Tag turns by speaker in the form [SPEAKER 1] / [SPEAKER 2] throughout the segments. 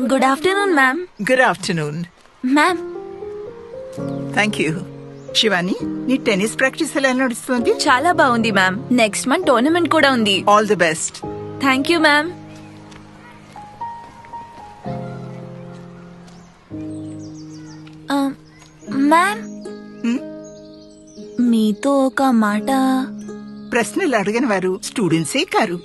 [SPEAKER 1] Good afternoon ma'am.
[SPEAKER 2] Good afternoon.
[SPEAKER 1] Ma'am,
[SPEAKER 2] thank you. Shivani, నీ tennis practice ఎలా నడుస్తుంది?
[SPEAKER 1] చాలా బాగుంది మ్యామ్. నెక్స్ట్ మంత్ టోర్నమెంట్ కూడా ఉంది.
[SPEAKER 2] All the best.
[SPEAKER 1] Thank you ma'am. Ma'am, మీతో ఒక మాట.
[SPEAKER 2] ప్రశ్నలు అడగని వారు స్టూడెంట్సే కారు.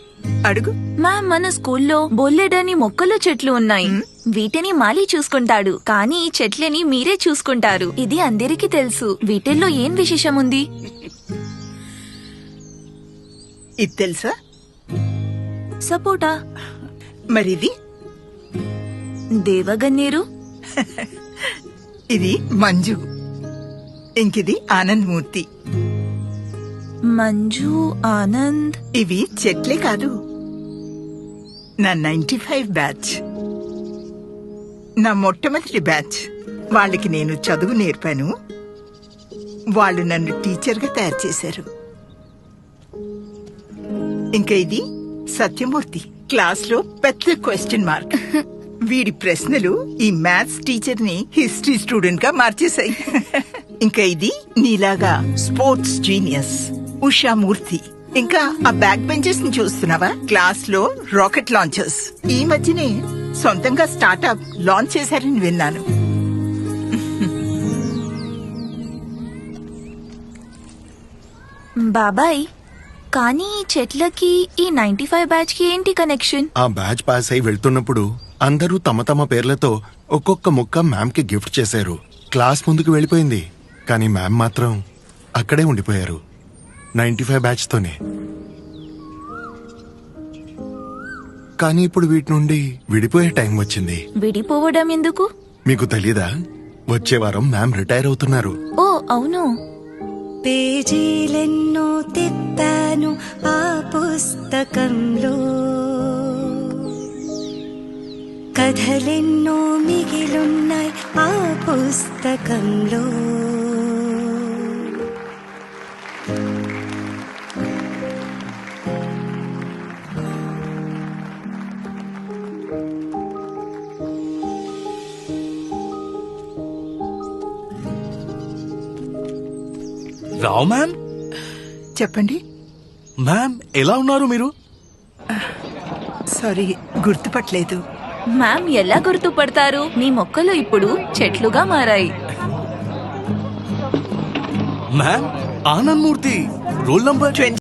[SPEAKER 2] అడుగు.
[SPEAKER 1] మ్యామ్, మన స్కూల్లో బొల్లెడని మొక్కలు చెట్లు ఉన్నాయి. వీటిని మాలి చూసుకుంటాడు, కానీ ఈ చెట్లని మీరే చూసుకుంటారు. ఇది అందరికీ తెలుసు. వీటిల్లో ఏం విశేషం ఉంది?
[SPEAKER 2] ఇది తెలుసా?
[SPEAKER 1] సపోటా.
[SPEAKER 2] మరిది?
[SPEAKER 1] దేవగన్నేరు.
[SPEAKER 2] ఇది మంజు. ఇంకిది ఆనంద్ మూర్తి.
[SPEAKER 1] మంజు, ఆనంద్.
[SPEAKER 2] ఇవి చెట్లే కాదు, నా 95 బ్యాచ్. నా మొట్టమొదటి బ్యాచ్. వాళ్ళకి నేను చదువు నేర్పాను. వాళ్ళు నన్ను టీచర్గా తయారు చేశారు. ఇంకా ఇది సత్యమూర్తి. క్లాస్లో పెద్ద క్వశ్చన్ మార్క్. వీడి ప్రశ్నలు ఈ మ్యాథ్స్ టీచర్ ని హిస్టరీ స్టూడెంట్ గా మార్చేశాయి. ఇంకా ఇది నీలాగా స్పోర్ట్స్ జీనియస్ ఉషామూర్తి. ఇంకా ఆ బ్యాక్ బెంచెస్ ని చూస్తున్నావా? క్లాస్ లో రాకెట్ లాంచర్స్. ఈ మధ్యనే సొంతంగా స్టార్ట్అప్ లాంచ్ చేశారని విన్నాను.
[SPEAKER 1] బాబాయ్, కానీ ఈ చెట్లకి ఈ 95 బ్యాచ్ కి ఏంటి కనెక్షన్?
[SPEAKER 3] ఆ బ్యాచ్ పాస్ అయి వెళ్తున్నప్పుడు అందరూ తమ తమ పేర్లతో ఒక్కొక్క ముక్క మ్యామ్ కి గిఫ్ట్ చేశారు. క్లాస్ ముందుకు వెళ్ళిపోయింది, కానీ మ్యామ్ మాత్రం అక్కడే ఉండిపోయారు 95 బ్యాచ్ తోనే. కానీ ఇప్పుడు వీటి నుండి విడిపోయే టైం వచ్చింది.
[SPEAKER 1] విడిపోవడం ఎందుకు?
[SPEAKER 3] మీకు తెలీదా? వచ్చే వారం మ్యామ్ రిటైర్ అవుతున్నారు.
[SPEAKER 1] ఓ అవును.
[SPEAKER 4] పేజీలెన్నో తిప్పాను ఆ పుస్తకంలో, కథలెన్నో మిగిలున్నాయి ఆ పుస్తకంలో.
[SPEAKER 5] రావు మ్యామ్.
[SPEAKER 2] చెప్పండి.
[SPEAKER 5] మ్యామ్, ఎలా ఉన్నారు మీరు?
[SPEAKER 2] సారీ, గుర్తుపట్టలేదు.
[SPEAKER 1] మ్యామ్ ఎలా గుర్తుపడతారు? మీ మొక్కలు ఇప్పుడు చెట్లుగా మారాయి.
[SPEAKER 5] మ్యామ్, ఆనంద్ మూర్తి, రోల్ నంబర్